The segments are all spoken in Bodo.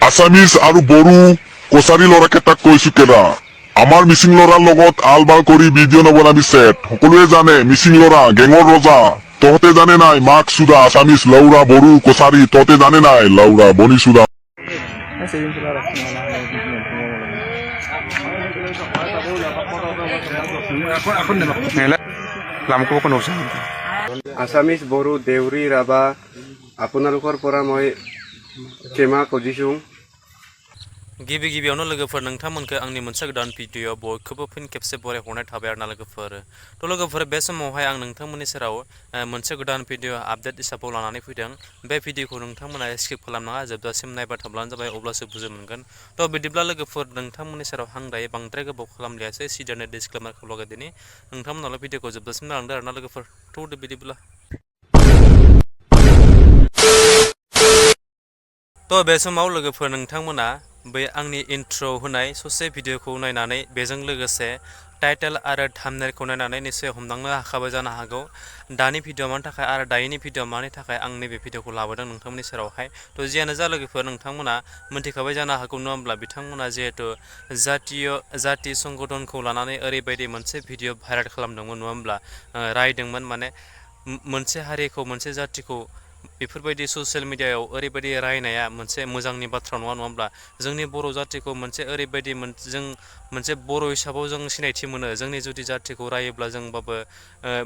আছামিজ আৰু বড়ো কছাৰী ল'ৰাকেইটাক কৈছো কেলা, আমাৰ মিচিং ল'ৰাৰ লগত আলবাল কৰি ভিডিঅ' নবনাবি চেট। সকলোৱে জানে মিচিং ল'ৰা গেঙৰ ৰজা। তহঁতে জানে নাই মাক চুদা আছামিজ লৌৰা বড়ো কছাৰী, তহঁতে জানে নাই লৌৰা বনি চুদা। আছামিজ বড়ো দেউৰী ৰাভা আপোনালোকৰ পৰা মই ক্ষমা খুজিছোঁ। गिबि गिबियावनो लोगोफोर नोंथांमोनखौ आंनि मोनसे गोदान भिडिअ बयखौबो फिन खेबसे बरायहरनाय थाबाय आरोना लोगोफोर। लोगोफोर बे समावहाय आं नोंथांमोननि सेराव मोनसे गोदान भिडिअ आपडेट हिसाबाव लानानै फैदों। बे भिडिअखौ नोंथांमोना स्किप खालामनाङा, जोबजासिम नायबाय थाब्लानो जाबाय, अब्लासो बुजि मोनगोन। बिदिब्ला लोगोफोर नोंथांमोननि सेराव आं दायो बांद्राय गोबाव खालामलियासै, सिदानो डिसक्लेमारखौ लगायदिनि। नोंथांमोनाल' भिडिअखौ जोबजासिम नायलांदो आरोना लोगोफोर। बिदिब्ला बे समाव लोगोफोर नोंथांमोना बै आंनि इन्ट्र' होनाय ससे भिडिअखौ नायनानै बेजों लोगोसे टाइटेल आरो थाम्बनेलखौ नायनानै निश्चय हमदांनो हाखाबाय जानो हागौ दानि भिडिअ मानि थाखाय आरो दायोनि भिडिअ मानि थाखाय आं नैबे भिडिअखौ लाबोदों नोंथांमोननि सेरावहाय। जियानो जा लोगोफोर नोंथांमोना मोनथिखाबाय जानो हागौ नङा होमब्ला बिथांमोना जिहेतु जाति संगठनखौ लानानै ओरैबायदि मोनसे भिडिअ भाइरेल खालामदोंमोन नङा होमब्ला, रायदोंमोन माने मोनसे हारिखौ मोनसे जातिखौ बेफोरबायदि ससियेल मिडियायाव ओरैबायदि रायनाया मोनसे मोजांनि बाथ्रा नङा होमब्ला। जोंनि बर' जातिखौ मोनसे ओरैबायदि जों मोनसे बर' हिसाबाव जों सिनायथि मोनो। जोंनि जुदि जातिखौ रायोब्ला जोंबाबो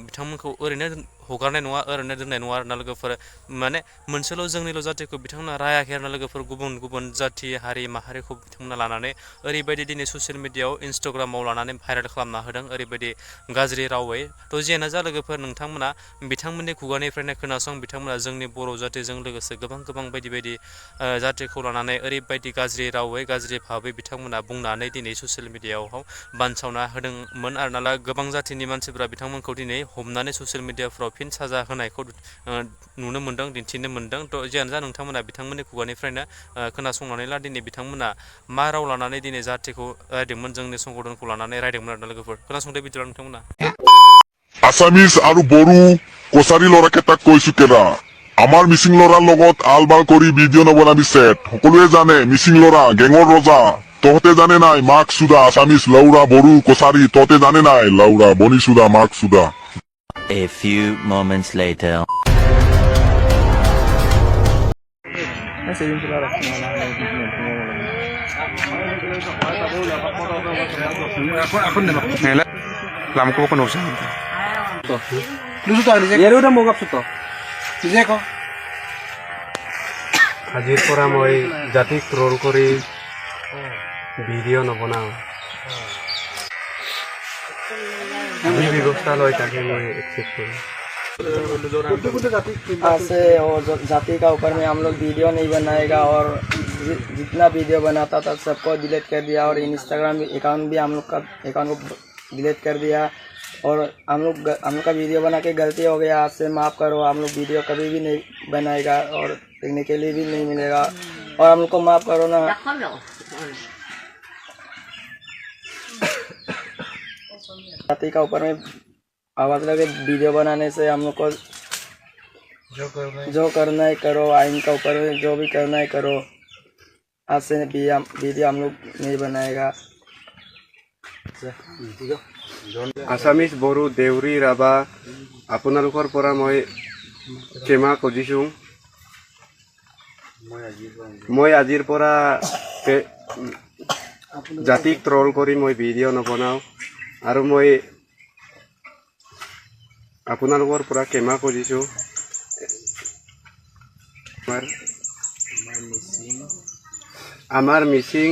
बिथांमोनखौ ओरैनो हगारनाय नङा, ओरैनो दोननाय नङा आरोना लोगोफोर। माने मोनसेल' जोंनिल' जातिखौ बिथांमोना रायाखै आरोना लोगोफोर, गुबुन गुबुन जाति हारि माहारिखौ बिथांमोना लानानै ओरैबायदि दिनै ससियेल मिडियायाव इन्सटाग्रामाव लानानै भाइरेल खालामना होदों ओरैबायदि गाज्रि रावै। जियानो जा लोगोफोर नोंथांमोना बिथांमोननि खुगानिफ्रायनो खोनासं, बिथांमोना जोंनि बर' जातिजों लोगोसे गोबां बायदि बायदि जातिखौ लानानै ओरैबायदि गाज्रि रावै गाज्रि भाबै बिथांमोना बुंनानै दिनै ससियेल मिडियायाव बानसावना होदोंमोन आरोना। गोबां जातिनि मानसिफ्रा बिथांमोनखौ दिनै हमनानै ससियेल मिडियाफ्राव फिन साजा होनायखौ नुनो मोन्दों, दिन्थिनो मोन्दों। जियानो जा नोंथांमोना बिथांमोननि खुगानिफ्रायनो खोनासंनानै ला दिनै बिथांमोना मा राव लानानै दिनै जातिखौ रायदोंमोन, जोंनि संगठनखौ लानानै रायदोंमोन आरोना लोगोफोर। खोनासंदो बिदिब्ला नोंथांमोना। আছামিজ আৰু বড়ো কছাৰী ল'ৰাকেইটাক কৈছো কেলা, আমাৰ মিচিং ল'ৰাৰ লগত আলবাল কৰি ভিডিঅ' নবনাবি চেট। সকলোৱে জানে মিচিং ল'ৰা গেঙৰ ৰজা। তহঁতে জানে নাই মাক চুদা আছামিজ লৌৰা বড়ো কছাৰী, তহঁতে জানে নাই লৌৰা বনি চুদা মাক চুদা। A few moments later. আজিৰ পৰা মই জাতিক ট্ৰল কৰি ভিডিঅ' নবনাওঁ। যি ব্যৱস্থা লয় তাকে मैं एक्सेप्ट करूँ। ऐसे और जाति का ऊपर में हम लोग वीडियो नहीं बनाएगा, और जितना वीडियो बनाता था सबको डिलीट कर दिया, और इंस्टाग्राम अकाउंट भी हम लोग का अकाउंट को डिलीट कर दिया। और हम लोग का वीडियो बना के गलती हो गया, आपसे माफ़ करो। हम लोग वीडियो कभी भी नहीं बनाएगा और देखने के लिए भी नहीं मिलेगा, और हम लोग को माफ़ करो ना। जाति का ऊपर में आवाज़ लगे वीडियो बनाने से हम लोग को जो करना है करो, आइन का ऊपर में जो भी करना है करो। आज से वीडियो हम लोग नहीं बनाएगा। আছামিজ বড়ো দেউৰী ৰাভা আপোনালোকৰ পৰা মই ক্ষমা খুজিছোঁ। মই আজিৰ পৰা জাতিক ট্ৰল কৰি মই ভিডিঅ' নবনাওঁ, আৰু মই আপোনালোকৰ পৰা ক্ষমা খুজিছোঁ। আমাৰ মিচিং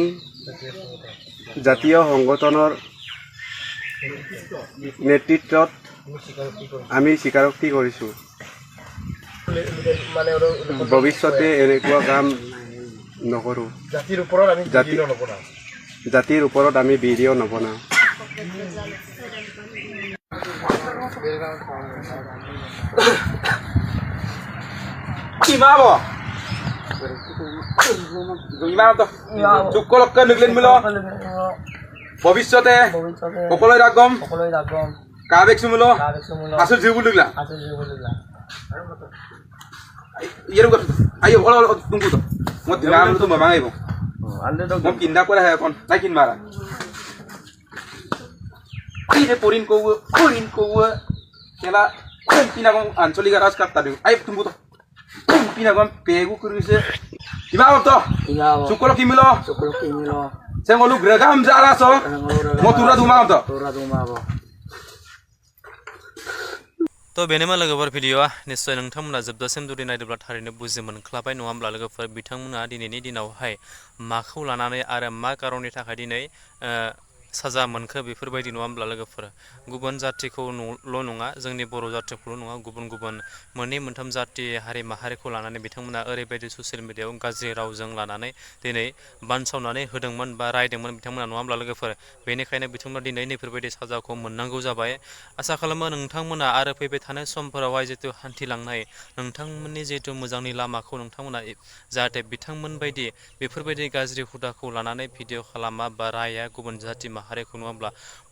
জাতীয় সংগঠনৰ নেতৃত্বত আমি স্বীকাৰোক্তি কৰিছোঁ, ভৱিষ্যতে এনেকুৱা কাম নকৰোঁ। জাতিৰ ওপৰত আমি ভিডিঅ' নবনাওঁ। ভৱিষ্যতে সকলোৱে ৰাখম কাবেক সুমুলো আসল জিউ বুলিলা ইয়ের আইও তুমকু তো মত গাম তো মামাইবো Alde dog. Mom kinda করে হয় এখন নাই কিন মারা কি রে পরিন কও খেলা পিনাগম আঞ্চলিক রাজকাপ্তা দিও আই তুমি তো পিনাগম পেগু করিছে কিবা তো Ingao. সুকল কিমিলো Sukul kimilo. সেঙ্গলু গ্রেগাম জারাস মতুরা দুমা তো Tura dumabo. तो बेनोमोन लोगोफोर भिडिअआ निश्चय नोंथांमोना जोबजासिम जुदि नायदोंब्ला थारैनो बुजि मोनख्लाबाय नङा होमब्ला लोगोफोर बिथांमोना दिनैनि दिनावहाय माखौ लानानै आरो मा खारननि थाखाय दिनै साजा मोनखो बेफोरबायदि नङा होमब्ला लोगोफोर गुबुन जातिखौल' नङा जोंनि बर' जातिखौल' नङा गुबुन गुबुन मोननै मोनथाम जाति हारि माहारिखौ लानानै बिथांमोना ओरैबायदि ससियेल मिडियायाव गाज्रि रावजों लानानै दिनै बानसावनानै होदोंमोन बा रायदोंमोन बिथांमोना नङा होमब्ला लोगोफोर बेनिखायनो बिथांमोना दिनै नैफोरबायदि साजाखौ मोननांगौ जाबाय आसा खालामो नोंथांमोना आरो फैबाय थानाय समफोरावहाय जितु हान्थिलांनाय नोंथांमोननि जितु मोजांनि लामाखौ नोंथांमोना जाहाथे बिथांमोन बायदि बेफोरबायदि गाज्रि हुदाखौ लानानै भिडिअ खालामा बा राया गुबुन जाति माहारिखौ नङाब्ला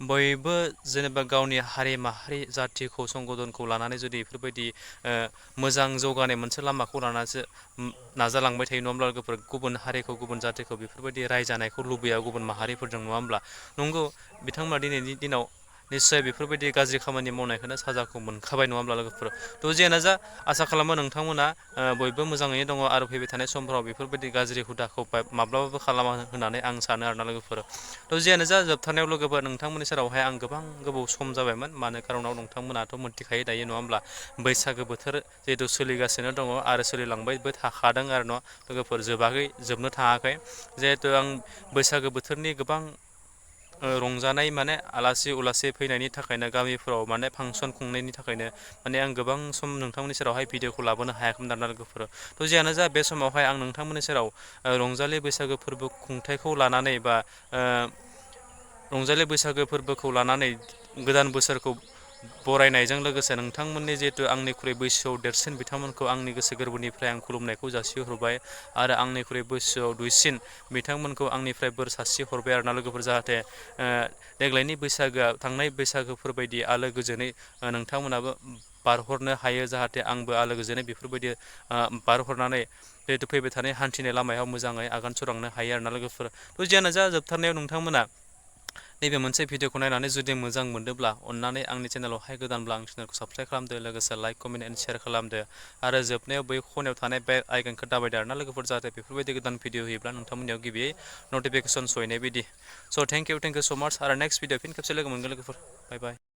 बयबो जेनेबा गावनि हारि माहारि जातिखौ संगदनखौ लानानै जुदि बेफोरबायदि मोजां जौगानाय मोनसे लामाखौ लानानैसो नाजालांबाय थायो नङा होमब्ला लोगोफोर गुबुन हारिखौ गुबुन जातिखौ बेफोरबायदि रायजानायखौ लुबैया गुबुन माहारिफोरजों नङा होमब्ला नंगौ बिथांमोना दिनैनि दिनाव निश्चय बेफोरबायदि गाज्रि खामानि मावनायखौनो साजाखौ मोनखाबाय नङा होमब्ला लोगोफोर थ' जियानो जा आसा खालामो नोंथांमोना बयबो मोजाङैनो दङ आरो फैबाय थानाय समफोराव बेफोरबायदि गाज्रि हुदाखौ माब्लाबाबो खालामा होननानै आं सानो आरोना लोगोफोर थ' जियानो जा जोबथारनायाव लोगोफोर नोंथांमोननि सेरावहाय आं गोबाव सम जाबायमोन मानो खारनाव नोंथांमोनाथ' मोनथिखायो दायो नङा होमब्ला बैसागो बोथोर जिहेतु सोलिगासिनो दङ आरो सोलिलांबायबो थाखादों आरो न' लोगोफोर जोबनो थाङाखै जिहेतु आं बैसागो बोथोरनि गोबां रंजानाय माने आलासि उलासि फैनायनि थाखायनो गामिफोराव माने फांसन खुंनायनि थाखायनो माने आं गोबां सम नोंथांमोननि सेरावहाय भिडिअखौ लाबोनो हायाखैमोन आरोना लोगोफोर थ' जियानो जा बे समावहाय आं नोंथांमोननि सेराव रंजालि बैसागो फोरबो खुंथायखौ लानानै बा रंजालि बैसागो फोरबोखौ लानानै गोदान बोसोरखौ बरायनायजों लोगोसे नोंथांमोननि जिहेतु आंनिख्रुइ बैसोआव देरसिन बिथांमोनखौ आंनि गोसो गोरबोनिफ्राय आं खुलुमनायखौ जासिहरबाय आरो आंनिख्रुइ बैसोआव दुइसिन बिथांमोनखौ आंनिफ्राय बोर सारस्रि हरबाय आरोना लोगोफोर जाहाथे देग्लायनि बैसागोआ थांनाय बैसागोफोरबायदि आलो गोजोनै नोंथांमोनाबो बारहरनो हायो जाहाथे आंबो आलो गोजोनै बेफोरबायदि बारहरनानै जिहेतु फैबाय थानाय हान्थिनाय लामायाव मोजाङै आगान सुरलांनो हायो आरोना लोगोफोर थ' जियानो जा जोबथारनायाव नोंथांमोना नैबे मोनसे भिडिअखौ नायनानै जुदि मोजां मोनदोंब्ला अन्नानै आंनि चेनेलावहाय गोदानब्ला आंनि चेनेलखौ साबस्क्राइब खालामदो लोगोसे लाइक कमेन्ट एन्ड शेयार खालामदो आरो जोबनायाव बै खनायाव थानाय बे आइकनखौ दाबायदो आरोना लोगोफोर जाहाथे बेफोरबायदि गोदान भिडिअ होयोब्ला नोंथांमोननियाव गिबियै नटिफिकेसन सहैनाय बायदि स' थेंक इउ सो माच आरो नेक्स्ट भिडिअ फिन खेबसे लोगो मोनगोन लोगोफोर बाय बाय